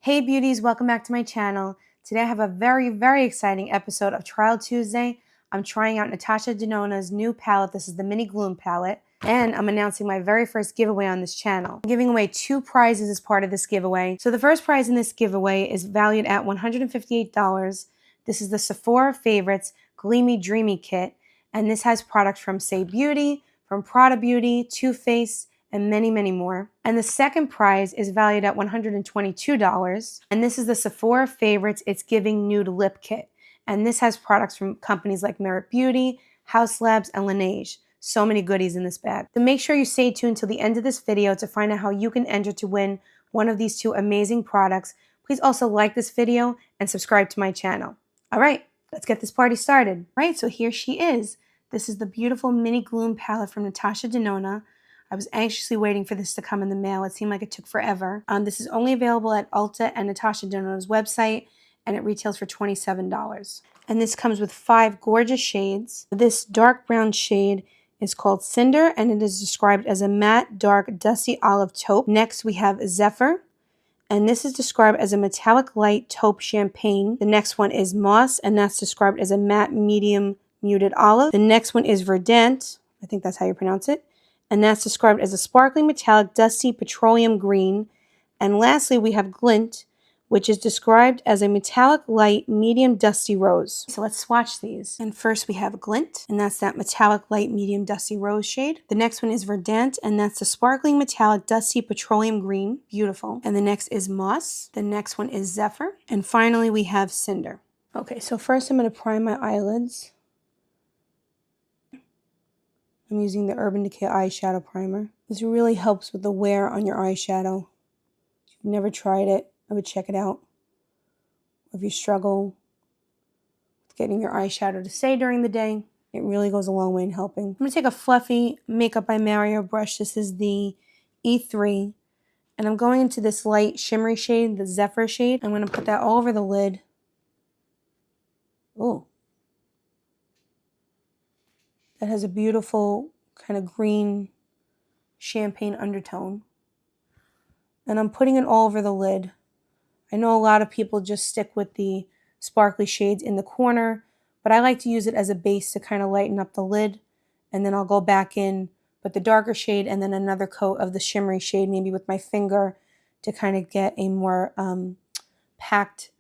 Hey beauties, welcome back to my channel. Today I have a very exciting episode of Trial Tuesday. I'm trying out Natasha Denona's new palette. This is the Mini Gloom palette. And I'm announcing my very first giveaway on this channel. I'm giving away 2 prizes as part of this giveaway. So the first prize in this giveaway is valued at $158. This is the Sephora Favorites Gleamy Dreamy kit. And this has products from Beauty, from Prada Beauty, Too Faced, and many more. And the second prize is valued at $122. And this is the Sephora Favorites It's Giving Nude Lip Kit. And this has products from companies like Beauty, Haus, and Laneige. So many goodies in this bag. So make sure you stay tuned till the end of this video to find out how you can enter to win one of these 2 amazing products. Please also like this video and subscribe to my channel. All right, let's get this party started. All right, so here she is. This is the beautiful Mini Gloom palette from Natasha Denona. I was anxiously waiting for this to come in the mail. It seemed like it took forever. This is only available at Ulta and Natasha Denona's website, and it retails for $27. And this comes with 5 gorgeous shades. This dark brown shade is called Cinder, and it is described as a matte, dark, dusty olive taupe. Next, we have Zephyr, and this is described as a metallic light taupe champagne. The next one is Moss, and that's described as a matte, medium, muted olive. The next one is Verdant. I think that's how you pronounce it. And that's described as a sparkling metallic dusty petroleum green. And lastly, we have Glint, which is described as a metallic light medium dusty rose. So let's swatch these. And first we have Glint, and that's that metallic light medium dusty rose shade. The next one is Verdant, and that's the sparkling metallic dusty petroleum green. Beautiful. And the next is Moss. The next one is Zephyr. And finally we have Cinder. Okay, so first I'm going to prime my eyelids. I'm using the Urban Decay eyeshadow primer. This really helps with the wear on your eyeshadow. If you've never tried it, I would check it out. Or if you struggle with getting your eyeshadow to stay during the day, it really goes a long way in helping. I'm going to take a fluffy Makeup by Mario brush. This is the E3. And I'm going into this light shimmery shade, the Zephyr shade. I'm going to put that all over the lid. Oh. That has a beautiful kind of green champagne undertone. And I'm putting it all over the lid. I know a lot of people just stick with the sparkly shades in the corner, but I like to use it as a base to kind of lighten up the lid. And then I'll go back in with the darker shade and then another coat of the shimmery shade, maybe with my finger, to kind of get a more packed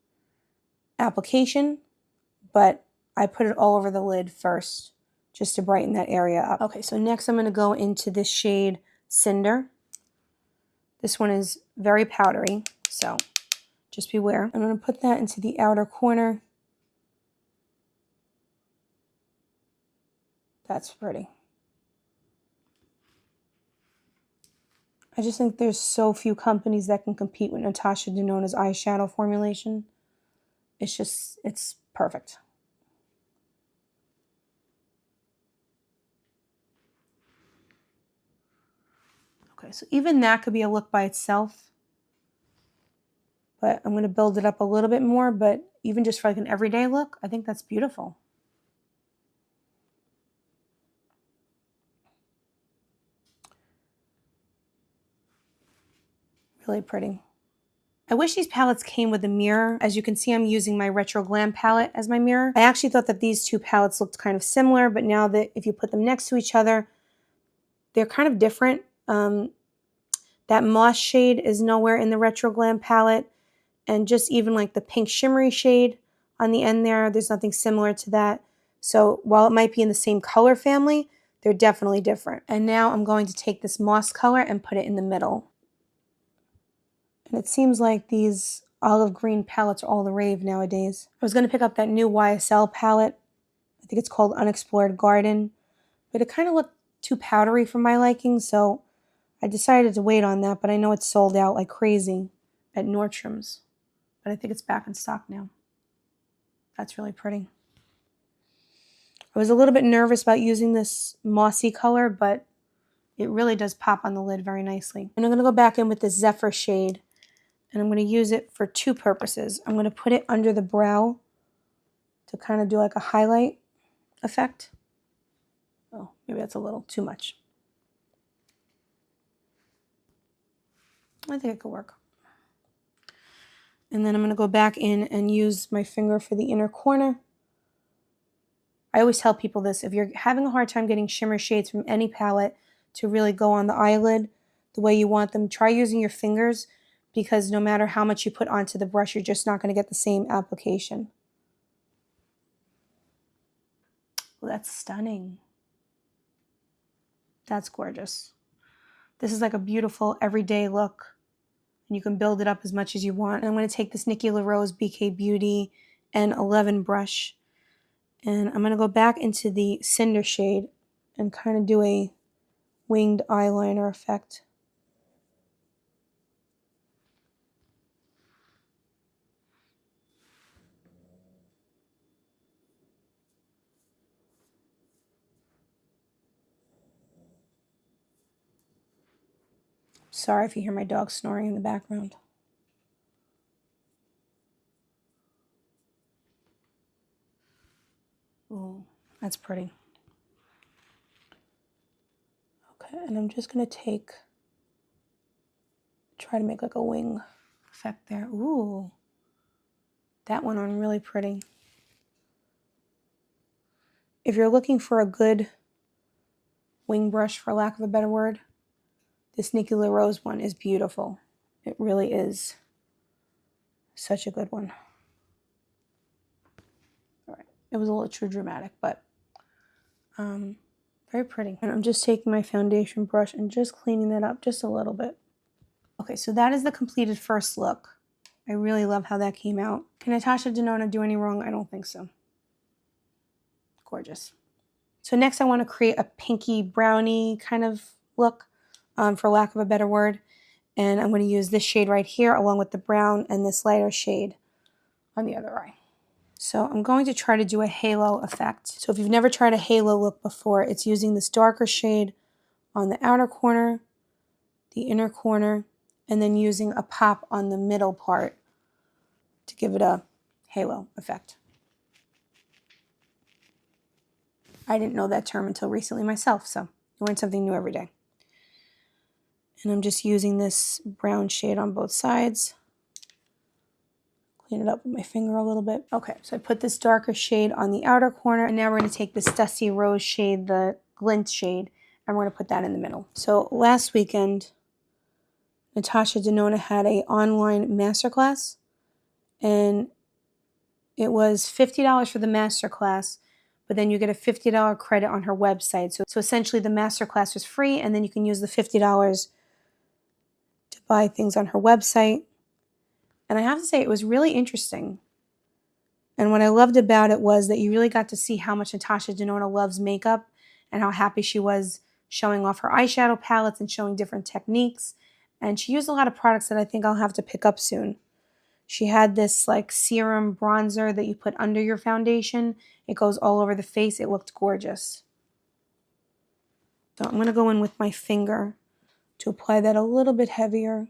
application. But I put it all over the lid first, just to brighten that area up. Okay, so next I'm going to go into this shade Cinder. This one is very powdery, so just beware. I'm going to put that into the outer corner. That's pretty. I just think there's so few companies that can compete with Natasha Denona's eyeshadow formulation. It's perfect. Okay, so even that could be a look by itself. But I'm going to build it up a little bit more, but even just for like an everyday look, I think that's beautiful. Really pretty. I wish these palettes came with a mirror. As you can see, I'm using my Retro Glam palette as my mirror. I actually thought that these 2 palettes looked kind of similar, but now that if you put them next to each other, they're kind of different. That Moss shade is nowhere in the Retro Glam palette. And just even like the pink shimmery shade on the end there's nothing similar to that. So while it might be in the same color family, they're definitely different. And now I'm going to take this Moss color and put it in the middle. And it seems like these olive green palettes are all the rave nowadays. I was going to pick up that new YSL palette. I think it's called Unexplored Garden. But it kind of looked too powdery for my liking, so I decided to wait on that. But I know it's sold out like crazy at Nordstrom's. But I think it's back in stock now. That's really pretty. I was a little bit nervous about using this mossy color, but it really does pop on the lid very nicely. And I'm going to go back in with this Zephyr shade. And I'm going to use it for 2 purposes. I'm going to put it under the brow to kind of do like a highlight effect. Oh, maybe that's a little too much. I think it could work. And then I'm going to go back in and use my finger for the inner corner. I always tell people this, if you're having a hard time getting shimmer shades from any palette to really go on the eyelid the way you want them, try using your fingers, because no matter how much you put onto the brush, you're just not going to get the same application. Well, that's stunning. That's gorgeous. This is like a beautiful everyday look, and you can build it up as much as you want. And I'm going to take this Nikki LaRose BK Beauty N11 brush, and I'm going to go back into the Cinder shade and kind of do a winged eyeliner effect. Sorry if you hear my dog snoring in the background. Oh, that's pretty. Okay, and I'm just going to try to make like a wing effect there. Ooh, that went on really pretty. If you're looking for a good wing brush, for lack of a better word, this Nikki LaRose one is beautiful. It really is such a good one. All right, it was a little too dramatic, but very pretty. And I'm just taking my foundation brush and just cleaning that up just a little bit. Okay, so that is the completed first look. I really love how that came out. Can Natasha Denona do any wrong? I don't think so. Gorgeous. So next I want to create a pinky brownie kind of look, for lack of a better word. And I'm going to use this shade right here along with the brown and this lighter shade on the other eye. So I'm going to try to do a halo effect. So if you've never tried a halo look before, it's using this darker shade on the outer corner, the inner corner, and then using a pop on the middle part to give it a halo effect. I didn't know that term until recently myself, so I learn something new every day. And I'm just using this brown shade on both sides. Clean it up with my finger a little bit. Okay, so I put this darker shade on the outer corner, and now we're going to take this Dusty Rose shade, the Glint shade, and we're going to put that in the middle. So last weekend, Natasha Denona had an online masterclass, and it was $50 for the masterclass, but then you get a $50 credit on her website. So essentially the masterclass was free, and then you can use the $50 to buy things on her website. And I have to say, it was really interesting. And what I loved about it was that you really got to see how much Natasha Denona loves makeup and how happy she was showing off her eyeshadow palettes and showing different techniques. And she used a lot of products that I think I'll have to pick up soon. She had this like serum bronzer that you put under your foundation. It goes all over the face. It looked gorgeous. So I'm going to go in with my finger to apply that a little bit heavier.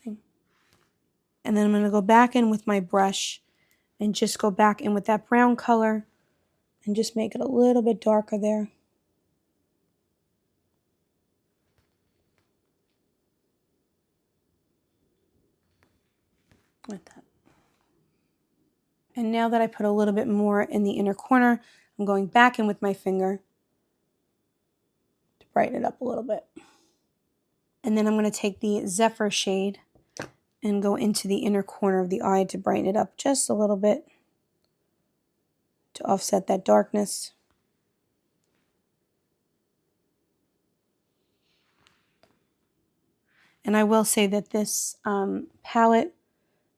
See? And then I'm going to go back in with my brush and just go back in with that brown color and just make it a little bit darker there. Like that. And now that I put a little bit more in the inner corner, I'm going back in with my finger to brighten it up a little bit. And then I'm going to take the Zephyr shade and go into the inner corner of the eye to brighten it up just a little bit to offset that darkness. And I will say that this palette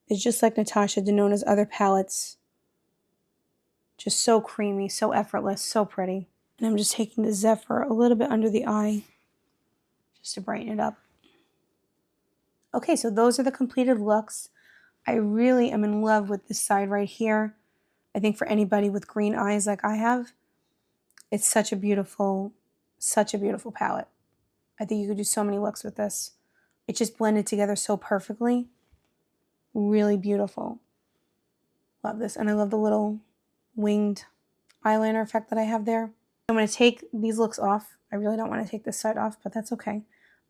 is just like Natasha Denona's other palettes. Just so creamy, so effortless, so pretty. And I'm just taking the Zephyr a little bit under the eye just to brighten it up. Okay, so those are the completed looks. I really am in love with this side right here. I think for anybody with green eyes like I have, it's such a beautiful palette. I think you could do so many looks with this. It just blended together so perfectly. Really beautiful. Love this. And I love the little winged eyeliner effect that I have there. I'm going to take these looks off. I really don't want to take this side off, but that's okay.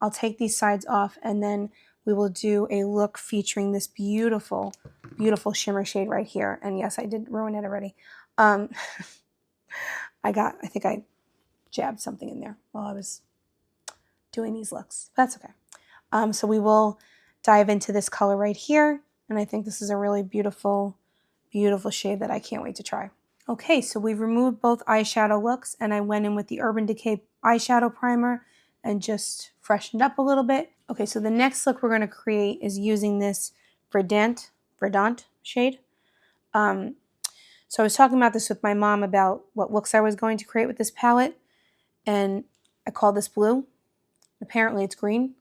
I'll take these sides off, and then we will do a look featuring this beautiful, beautiful shimmer shade right here. And yes, I did ruin it already. I think I jabbed something in there while I was doing these looks. That's okay. So we will dive into this color right here. And I think this is a really beautiful, beautiful shade that I can't wait to try. Okay, so we've removed both eyeshadow looks, and I went in with the Urban Decay eyeshadow primer and just freshened up a little bit. Okay, so the next look we're going to create is using this Verdant shade. So I was talking about this with my mom about what looks I was going to create with this palette, and I call this blue. Apparently it's green.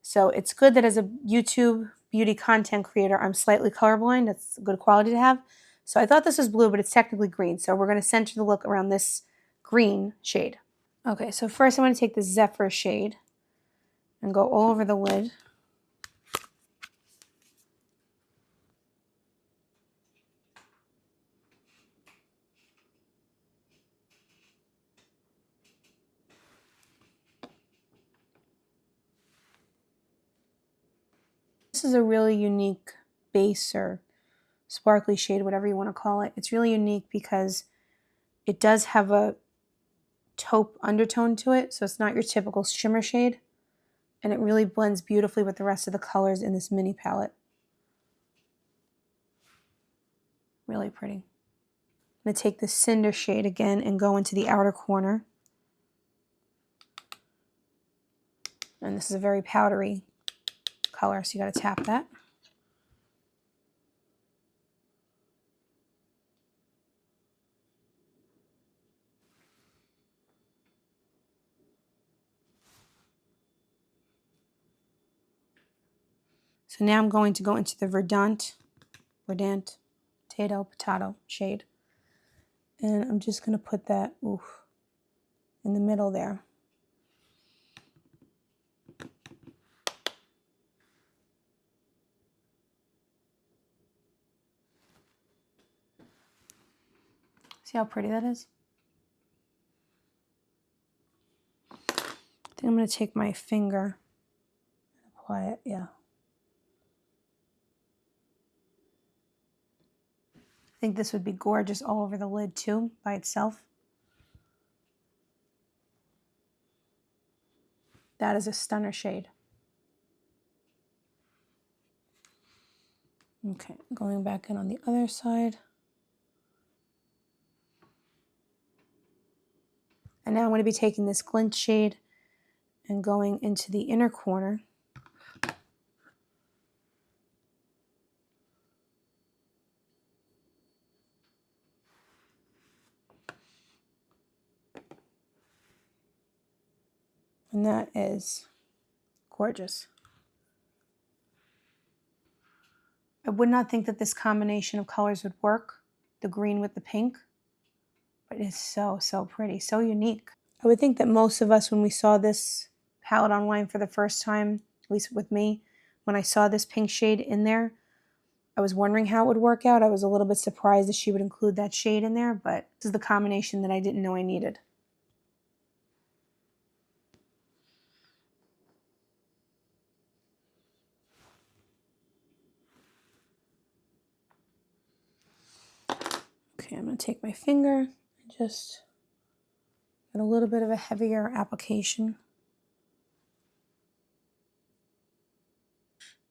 So it's good that as a YouTube beauty content creator, I'm slightly colorblind. That's a good quality to have. So I thought this was blue, but it's technically green. So we're going to center the look around this green shade. Okay, so first I'm going to take the Zephyr shade and go all over the lid. This is a really unique base or sparkly shade, whatever you want to call it. It's really unique because it does have a taupe undertone to it, so it's not your typical shimmer shade, and it really blends beautifully with the rest of the colors in this mini palette. Really pretty. I'm going to take the Cinder shade again and go into the outer corner. And this is a very powdery color, so you got to tap that. So now I'm going to go into the Verdant Potato shade. And I'm just going to put that in the middle there. See how pretty that is? I think I'm going to take my finger and apply it, yeah. I think this would be gorgeous all over the lid too, by itself. That is a stunner shade. Okay, going back in on the other side. And now I'm going to be taking this Glint shade and going into the inner corner. And that is gorgeous. I would not think that this combination of colors would work, the green with the pink, but it's so, so pretty, so unique. I would think that most of us, when we saw this palette online for the first time, at least with me, when I saw this pink shade in there, I was wondering how it would work out. I was a little bit surprised that she would include that shade in there, but this is the combination that I didn't know I needed. Okay, I'm going to take my finger and just get a little bit of a heavier application.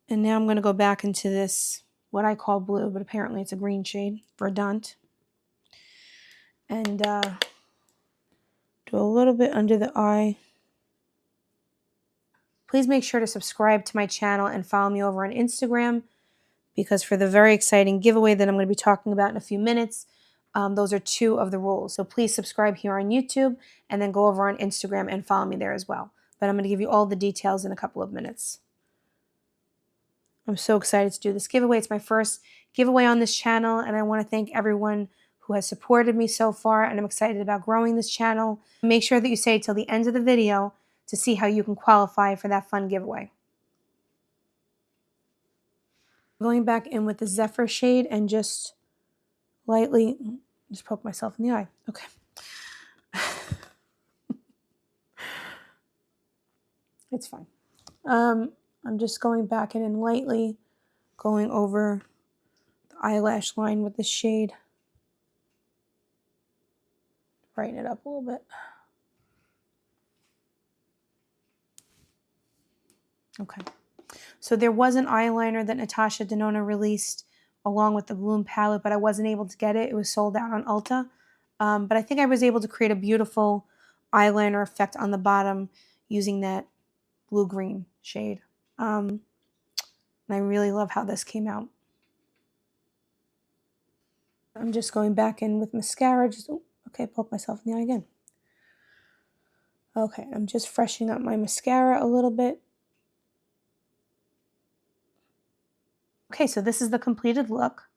And now I'm going to go back into this, what I call blue, but apparently it's a green shade, Verdant. And do a little bit under the eye. Please make sure to subscribe to my channel and follow me over on Instagram, because for the very exciting giveaway that I'm going to be talking about in a few minutes, those are 2 of the rules. So please subscribe here on YouTube and then go over on Instagram and follow me there as well. But I'm going to give you all the details in a couple of minutes. I'm so excited to do this giveaway. It's my first giveaway on this channel, and I want to thank everyone who has supported me so far, and I'm excited about growing this channel. Make sure that you stay till the end of the video to see how you can qualify for that fun giveaway. Going back in with the Zephyr shade and just lightly, just poke myself in the eye. Okay. It's fine. I'm just going back in and lightly going over the eyelash line with this shade. Brighten it up a little bit. Okay. So there was an eyeliner that Natasha Denona released along with the Gloom palette, but I wasn't able to get it. It was sold out on Ulta. But I think I was able to create a beautiful eyeliner effect on the bottom using that blue-green shade. And I really love how this came out. I'm just going back in with mascara. Okay, poke myself in the eye again. Okay, I'm just freshening up my mascara a little bit. Okay, so this is the completed look.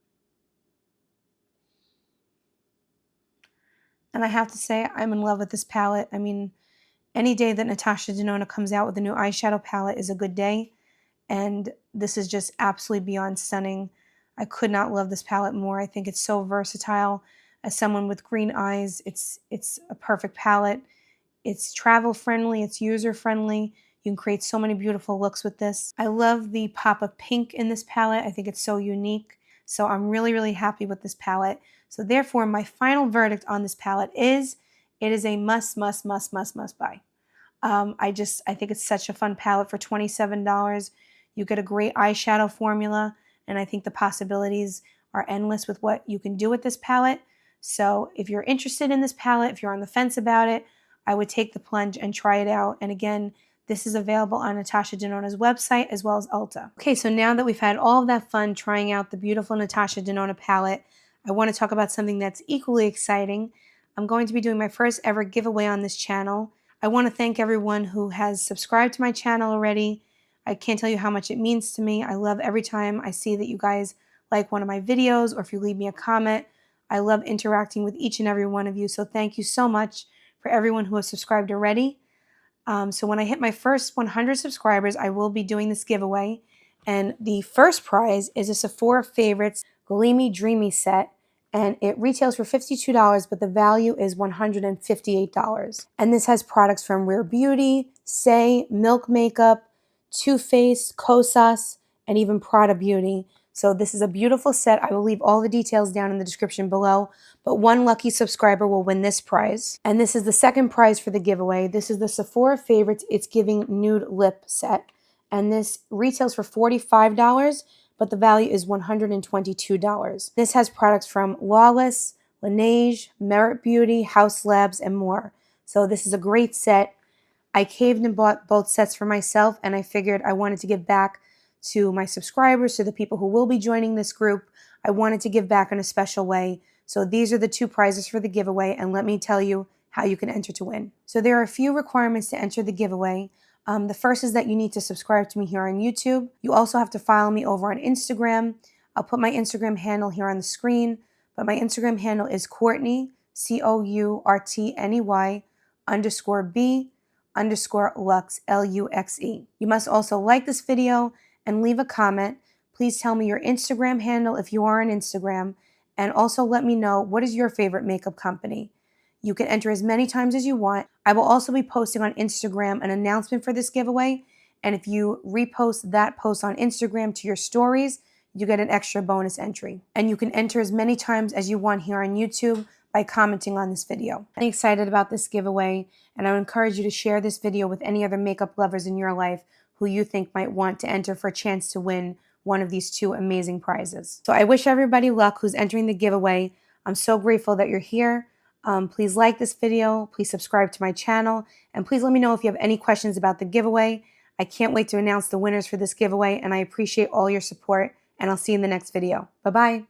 And I have to say, I'm in love with this palette. I mean, any day that Natasha Denona comes out with a new eyeshadow palette is a good day. And this is just absolutely beyond stunning. I could not love this palette more. I think it's so versatile. As someone with green eyes, it's a perfect palette. It's travel friendly, it's user friendly. You can create so many beautiful looks with this. I love the pop of pink in this palette. I think it's so unique. So I'm really, really happy with this palette. So therefore, my final verdict on this palette is it is a must buy. I think it's such a fun palette for $27. You get a great eyeshadow formula, and I think the possibilities are endless with what you can do with this palette. So if you're interested in this palette, if you're on the fence about it, I would take the plunge and try it out. And again, this is available on Natasha Denona's website as well as Ulta. Okay, so now that we've had all of that fun trying out the beautiful Natasha Denona palette, I want to talk about something that's equally exciting. I'm going to be doing my first ever giveaway on this channel. I want to thank everyone who has subscribed to my channel already. I can't tell you how much it means to me. I love every time I see that you guys like one of my videos or if you leave me a comment. I love interacting with each and every one of you, so thank you so much for everyone who has subscribed already. So when I hit my first 100 subscribers, I will be doing this giveaway. And the first prize is a Sephora Favorites Gleamy Dreamy set. And it retails for $52, but the value is $158. And this has products from Rare Beauty, Say, Milk Makeup, Too Faced, Kosas, and even Prada Beauty. So this is a beautiful set. I will leave all the details down in the description below, but one lucky subscriber will win this prize. And this is the second prize for the giveaway. This is the Sephora Favorites It's Giving Nude Lip set. And this retails for $45, but the value is $122. This has products from Lawless, Laneige, Merit Beauty, Haus Labs, and more. So this is a great set. I caved and bought both sets for myself, and I figured I wanted to give back to my subscribers, to the people who will be joining this group. I wanted to give back in a special way. So these are the two prizes for the giveaway, and let me tell you how you can enter to win. So there are a few requirements to enter the giveaway. The first is that you need to subscribe to me here on YouTube. You also have to follow me over on Instagram. I'll put my Instagram handle here on the screen, but my Instagram handle is Courtney, COURTNEY _B_Lux, LUXE. You must also like this video and leave a comment. Please tell me your Instagram handle if you are on Instagram, and also let me know what is your favorite makeup company. You can enter as many times as you want. I will also be posting on Instagram an announcement for this giveaway, and if you repost that post on Instagram to your stories, you get an extra bonus entry. And you can enter as many times as you want here on YouTube by commenting on this video. I'm excited about this giveaway, and I would encourage you to share this video with any other makeup lovers in your life who you think might want to enter for a chance to win one of these two amazing prizes. So I wish everybody luck who's entering the giveaway. I'm so grateful that you're here. Please like this video, please subscribe to my channel, and please let me know if you have any questions about the giveaway. I can't wait to announce the winners for this giveaway, and I appreciate all your support, and I'll see you in the next video. Bye-bye.